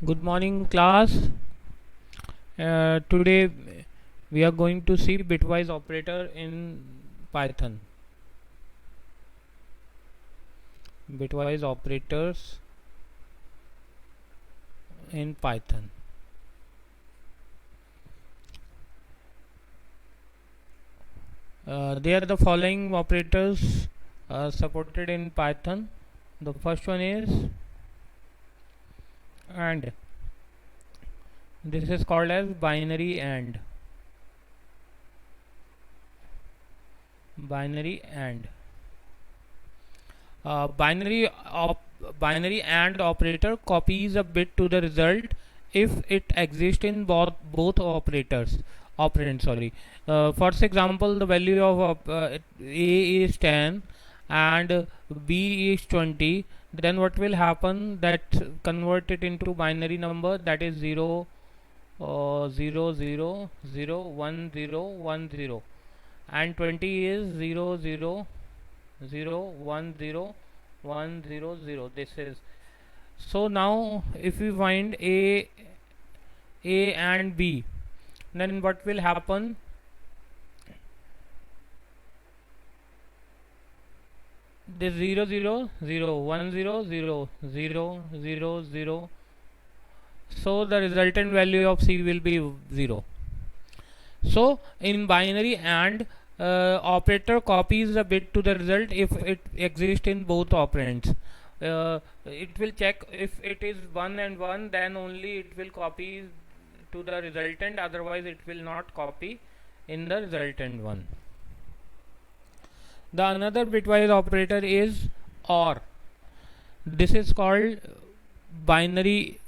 Good morning, class. Today we are going to see bitwise operator in Python. Bitwise operators in Python. They are the following operators supported in Python. The first one is AND. This is called as binary AND. Binary AND. Binary AND operator copies a bit to the result if it exists in both operators operand. Sorry. For example, the value of A is 10 and B is 20. Then what will happen? That convert it into binary number, that is 0 0 0 0 1 0 1 0, and 20 is 0 0 0 1 0 1 0 0. This is so. Now if we find a and B, then what will happen? This 0 0 0 1 0 0 0 0 0. So the resultant value of C will be 0. So in binary AND, operator copies the bit to the result if it exists in both operands. It will check if it is 1 and 1, then only it will copy to the resultant, otherwise it will not copy in the resultant one. The another bitwise operator is OR. This is called binary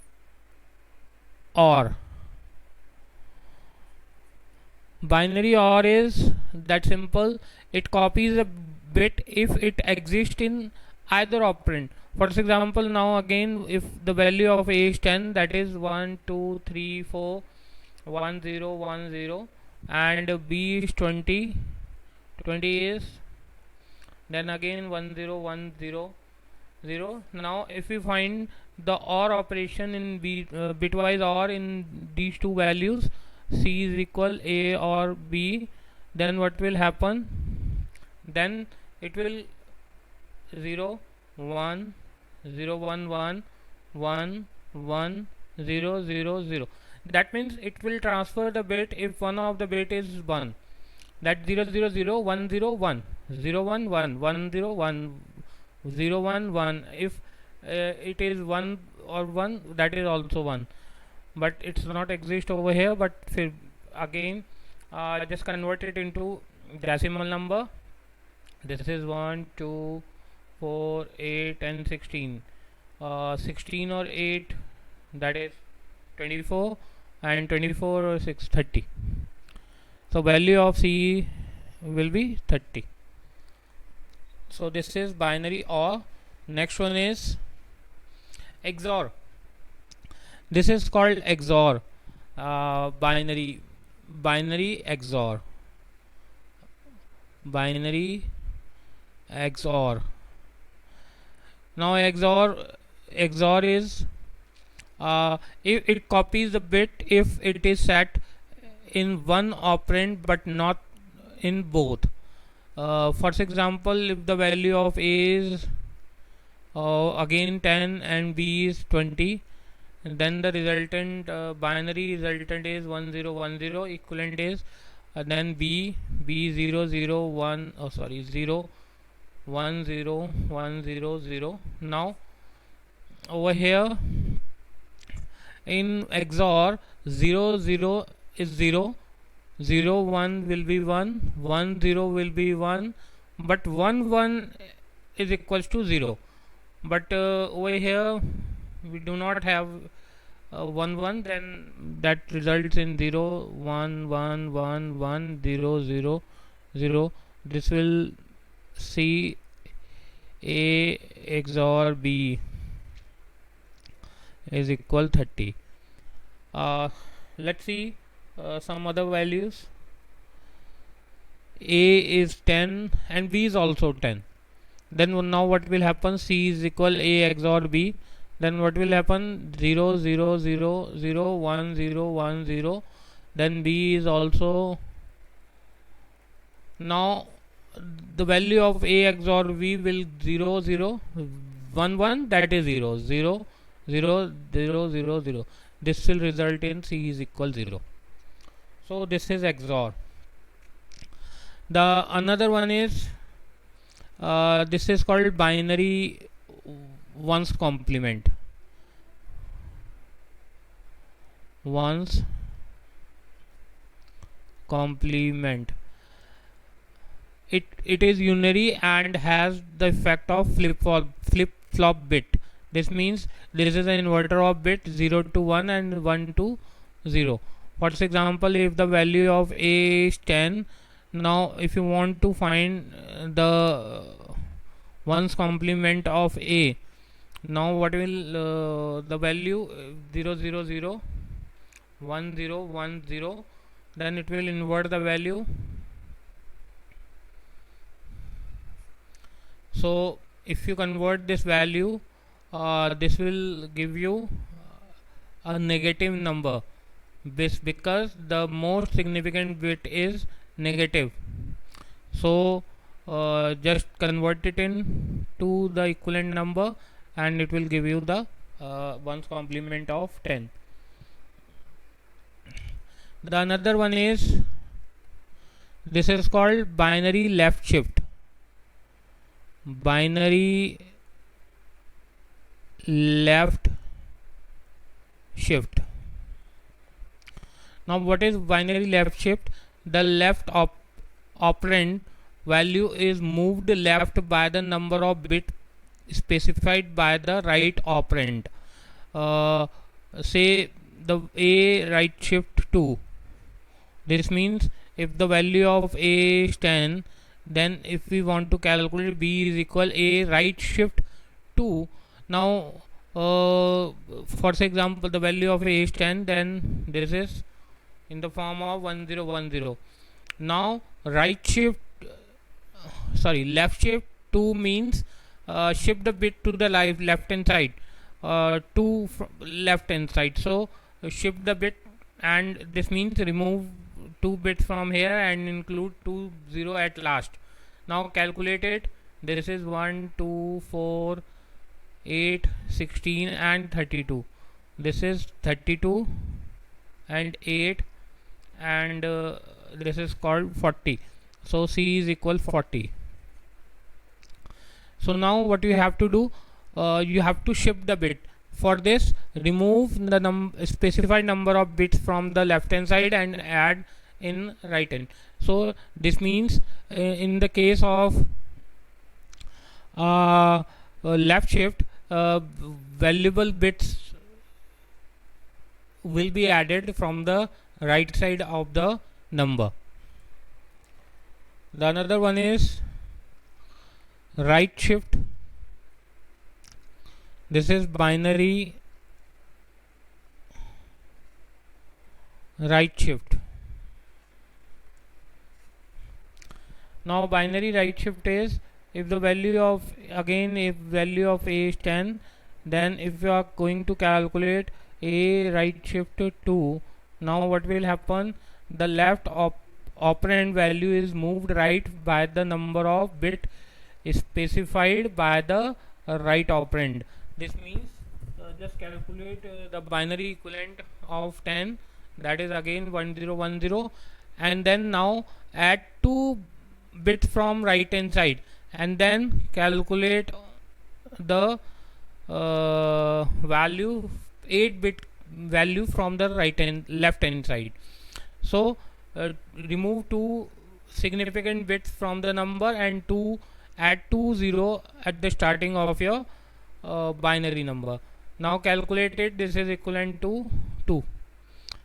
OR. Binary OR is that simple. It copies a bit if it exists in either operand. For example, now again, if the value of A is 10, that is 1 2 3 4 1 0 1 0, and B is 20 is then again 1 0 1 0 0. Now if we find the OR operation in bitwise OR in these two values, C is equal A or B, then what will happen? Then it will 0 1 0 1 1 1 1 0 0 0. That means it will transfer the bit if one of the bit is 1. That 0 0 0 1 0 1 0 1 1 1 0 1 0 1 1. If it is 1 or 1, that is also 1, but it's not exist over here. But again, just convert it into decimal number. This is 1 2 4 8 and 16. 16 or 8, that is 24, and 24 or 6 30. So value of C will be 30. So this is binary OR. Next one is XOR. This is called XOR. Binary XOR. Binary XOR. Now XOR is if it copies the bit if it is set in one operand but not in both. For example, if the value of A is again 10 and B is 20, then the resultant binary resultant is 1 0 1 0. Equivalent is then B 0 0 1, 0 1 0 1 0 0. Now over here in XOR, 0 0 is 0, 0 1 will be 1, 1 0 will be 1, but 1 1 is equals to 0. But over here we do not have 1 1, then that results in 0 1 1 1 1 0 0 0. This will C A XOR B is equal 30. Let's see some other values. A is 10 and B is also 10. Then now what will happen? C is equal A XOR B. then what will happen? 0 0 0 0 1 0 1 0. Then B is also, now the value of A XOR V will 0 0 1 1, that is 0 0 0 0 0 0. This will result in C is equal 0. So this is XOR. The another one is this is called binary ones complement. Ones complement. It is unary and has the effect of flip flop bit. This means this is an inverter of bit 0 to 1 and 1 to 0. For example, if the value of A is 10, now if you want to find the ones complement of A, now what will the value 0 0 0 1 0 1 0, then it will invert the value. So if you convert this value, this will give you a negative number, because the more significant bit is negative. So just convert it in to the equivalent number and it will give you the ones complement of 10. The another one is, this is called binary left shift. Binary left shift. Now what is binary left shift? The left operand value is moved left by the number of bits specified by the right operand. Say the A right shift 2. This means if the value of A is 10, then if we want to calculate B is equal A right shift 2. Now for example, the value of A is 10, then this is in the form of 1010. Now left shift 2 means shift the bit to the left hand side, to left hand side. So shift the bit, and this means remove 2 bits from here and include 2 0 at last. Now calculate it. This is 1 2 4 8 16 and 32. This is 32 and 8, and this is called 40. So C is equal 40. So now what you have to do, you have to shift the bit. For this, remove the specified number of bits from the left hand side and add in right hand. So this means in the case of left shift, valuable bits will be added from the right side of the number. The another one is right shift. This is binary right shift. Now binary right shift is, if the value of, again if value of A is 10, then if you are going to calculate A right shift 2, now what will happen? The left operand value is moved right by the number of bit specified by the right operand. This means just calculate the binary equivalent of 10, that is again 1010, and then now add 2 bits from right hand side, and then calculate the value 8-bit value from the left hand side. So remove 2 significant bits from the number and add 2 0 at the starting of your binary number. Now calculate it. This is equivalent to 2.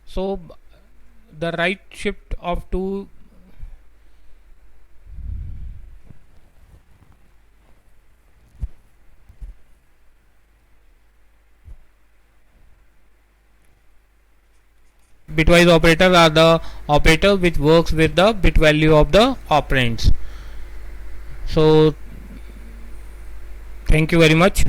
So the right shift of 2 bitwise operators are the operator which works with the bit value of the operands. So thank you very much.